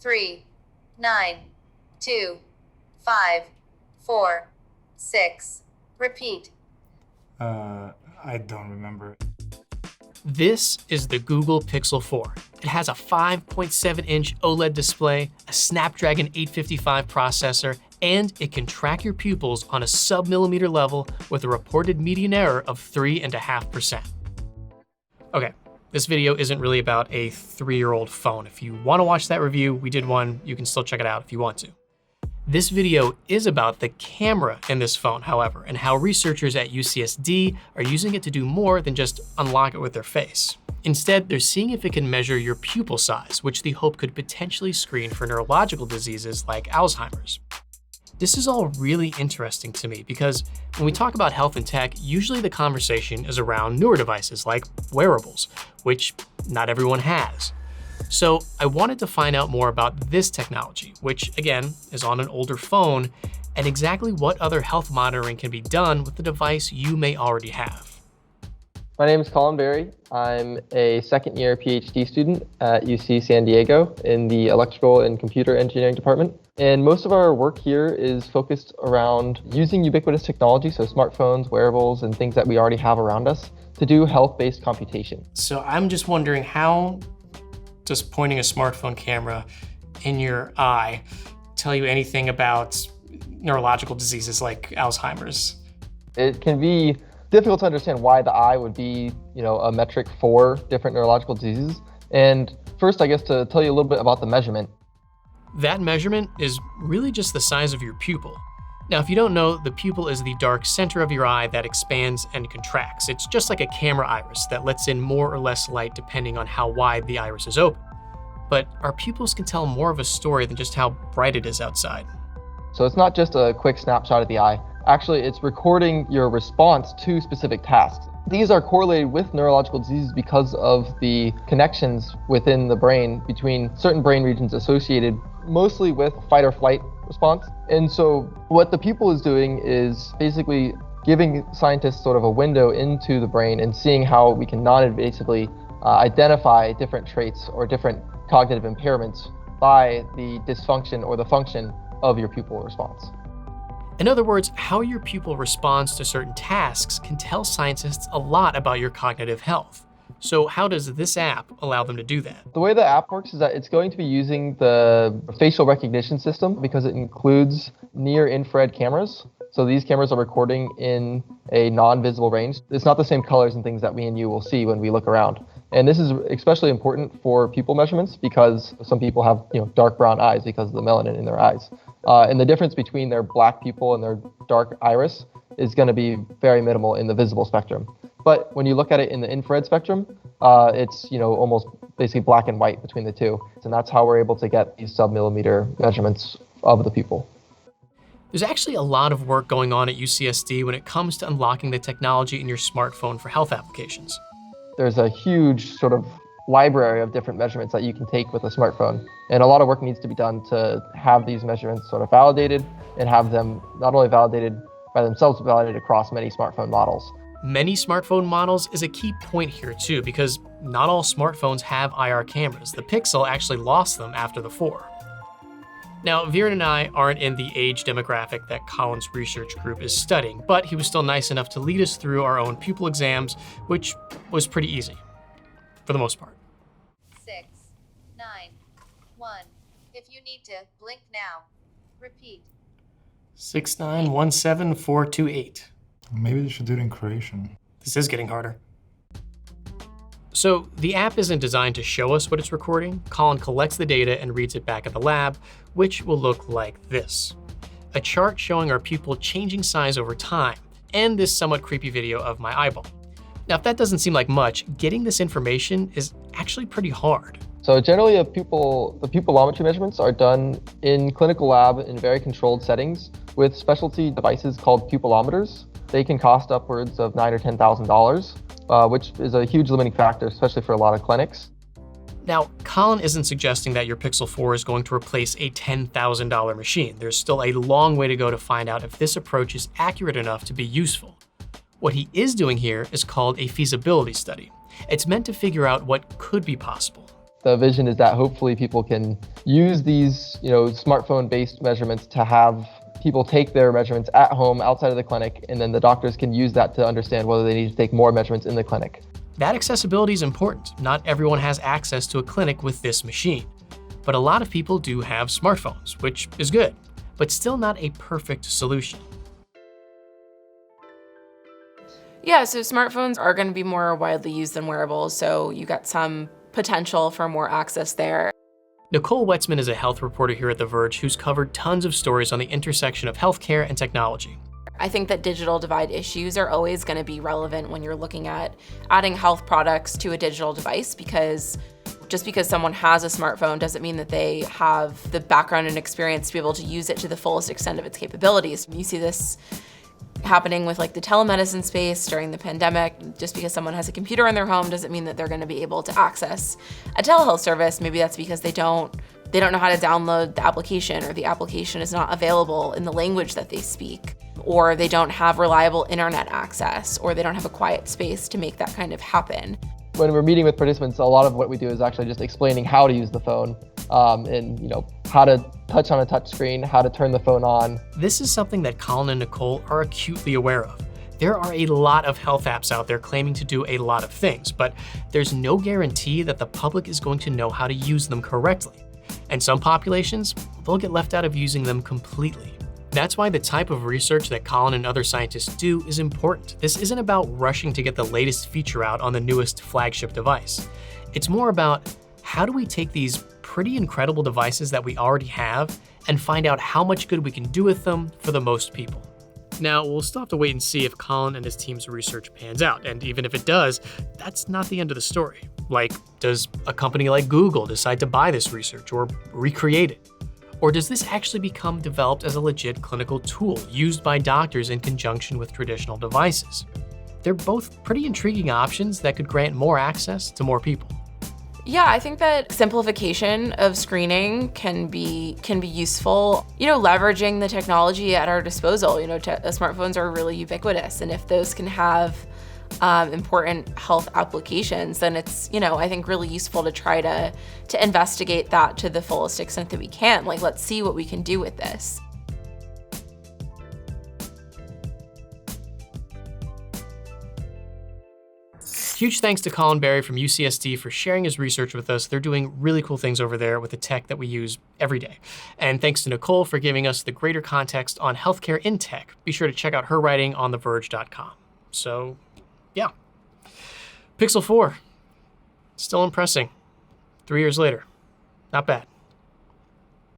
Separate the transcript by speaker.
Speaker 1: 3, 9, 2, 5, 4, 6. Repeat.
Speaker 2: I don't remember.
Speaker 3: This is the Google Pixel 4. It has a 5.7-inch OLED display, a Snapdragon 855 processor, and it can track your pupils on a sub-millimeter level with a reported median error of 3.5%. Okay, this video isn't really about a 3-year-old phone. If you want to watch that review, we did one. You can still check it out if you want to. This video is about the camera in this phone, however, and how researchers at UCSD are using it to do more than just unlock it with their face. Instead, they're seeing if it can measure your pupil size, which they hope could potentially screen for neurological diseases like Alzheimer's. This is all really interesting to me because when we talk about health and tech, usually the conversation is around newer devices like wearables, which not everyone has. So I wanted to find out more about this technology, which again is on an older phone, and exactly what other health monitoring can be done with the device you may already have.
Speaker 4: My name is Colin Berry. I'm a second-year PhD student at UC San Diego in the Electrical and Computer Engineering Department. And most of our work here is focused around using ubiquitous technology, so smartphones, wearables, and things that we already have around us to do health-based computation.
Speaker 3: So I'm just wondering, how does pointing a smartphone camera in your eye tell you anything about neurological diseases like Alzheimer's?
Speaker 4: It can be difficult to understand why the eye would be, a metric for different neurological diseases. And first, I guess, to tell you a little bit about the measurement.
Speaker 3: That measurement is really just the size of your pupil. Now, if you don't know, the pupil is the dark center of your eye that expands and contracts. It's just like a camera iris that lets in more or less light depending on how wide the iris is open. But our pupils can tell more of a story than just how bright it is outside.
Speaker 4: So it's not just a quick snapshot of the eye. Actually, it's recording your response to specific tasks. These are correlated with neurological diseases because of the connections within the brain between certain brain regions associated mostly with fight or flight response. And so what the pupil is doing is basically giving scientists sort of a window into the brain and seeing how we can non-invasively identify different traits or different cognitive impairments by the dysfunction or the function of your pupil response.
Speaker 3: In other words, how your pupil responds to certain tasks can tell scientists a lot about your cognitive health. So how does this app allow them to do that?
Speaker 4: The way the app works is that it's going to be using the facial recognition system because it includes near-infrared cameras. So these cameras are recording in a non-visible range. It's not the same colors and things that we and you will see when we look around. And this is especially important for pupil measurements because some people have dark brown eyes because of the melanin in their eyes. And the difference between their black pupil and their dark iris is going to be very minimal in the visible spectrum. But when you look at it in the infrared spectrum, it's almost basically black and white between the two. And that's how we're able to get these sub-millimeter measurements of the pupil.
Speaker 3: There's actually a lot of work going on at UCSD when it comes to unlocking the technology in your smartphone for health applications.
Speaker 4: There's a huge sort of library of different measurements that you can take with a smartphone. And a lot of work needs to be done to have these measurements sort of validated and have them not only validated by themselves, but validated across many smartphone models.
Speaker 3: Many smartphone models is a key point here too, because not all smartphones have IR cameras. The Pixel actually lost them after the 4. Now, Viren and I aren't in the age demographic that Colin's research group is studying, but he was still nice enough to lead us through our own pupil exams, which was pretty easy, for the most part.
Speaker 1: 6, 9, 1. If you need to, blink now. Repeat.
Speaker 3: 6917428.
Speaker 2: Maybe they should do it in Croatian.
Speaker 3: This is getting harder. So the app isn't designed to show us what it's recording. Colin collects the data and reads it back at the lab, which will look like this. A chart showing our pupil changing size over time, and this somewhat creepy video of my eyeball. Now, if that doesn't seem like much, getting this information is actually pretty hard.
Speaker 4: So generally, the pupillometry measurements are done in clinical lab in very controlled settings with specialty devices called pupilometers. They can cost upwards of $9,000 or $10,000, which is a huge limiting factor, especially for a lot of clinics.
Speaker 3: Now, Colin isn't suggesting that your Pixel 4 is going to replace a $10,000 machine. There's still a long way to go to find out if this approach is accurate enough to be useful. What he is doing here is called a feasibility study. It's meant to figure out what could be possible.
Speaker 4: The vision is that hopefully people can use these, smartphone-based measurements to have people take their measurements at home outside of the clinic, and then the doctors can use that to understand whether they need to take more measurements in the clinic.
Speaker 3: That accessibility is important. Not everyone has access to a clinic with this machine. But a lot of people do have smartphones, which is good, but still not a perfect solution.
Speaker 5: Yeah, so smartphones are going to be more widely used than wearables, so you got some potential for more access there.
Speaker 3: Nicole Wetzman is a health reporter here at The Verge who's covered tons of stories on the intersection of healthcare and technology.
Speaker 5: I think that digital divide issues are always going to be relevant when you're looking at adding health products to a digital device, because just because someone has a smartphone doesn't mean that they have the background and experience to be able to use it to the fullest extent of its capabilities. You see this happening with like the telemedicine space during the pandemic. Just because someone has a computer in their home doesn't mean that they're going to be able to access a telehealth service. Maybe that's because they don't know how to download the application, or the application is not available in the language that they speak, or they don't have reliable internet access, or they don't have a quiet space to make that kind of happen.
Speaker 4: When we're meeting with participants, a lot of what we do is actually just explaining how to use the phone, and how to touch on a touch screen, how to turn the phone on.
Speaker 3: This is something that Colin and Nicole are acutely aware of. There are a lot of health apps out there claiming to do a lot of things, but there's no guarantee that the public is going to know how to use them correctly. And some populations, they'll get left out of using them completely. That's why the type of research that Colin and other scientists do is important. This isn't about rushing to get the latest feature out on the newest flagship device. It's more about how do we take these pretty incredible devices that we already have and find out how much good we can do with them for the most people. Now, we'll still have to wait and see if Colin and his team's research pans out, and even if it does, that's not the end of the story. Like, does a company like Google decide to buy this research or recreate it? Or does this actually become developed as a legit clinical tool used by doctors in conjunction with traditional devices? They're both pretty intriguing options that could grant more access to more people.
Speaker 5: Yeah, I think that simplification of screening can be useful. Leveraging the technology at our disposal. Smartphones are really ubiquitous, and if those can have important health applications, then it's, I think really useful to try to investigate that to the fullest extent that we can. Like, let's see what we can do with this.
Speaker 3: Huge thanks to Colin Berry from UCSD for sharing his research with us. They're doing really cool things over there with the tech that we use every day. And thanks to Nicole for giving us the greater context on healthcare in tech. Be sure to check out her writing on theverge.com. So, yeah. Pixel 4, still impressing. 3 years later, not bad.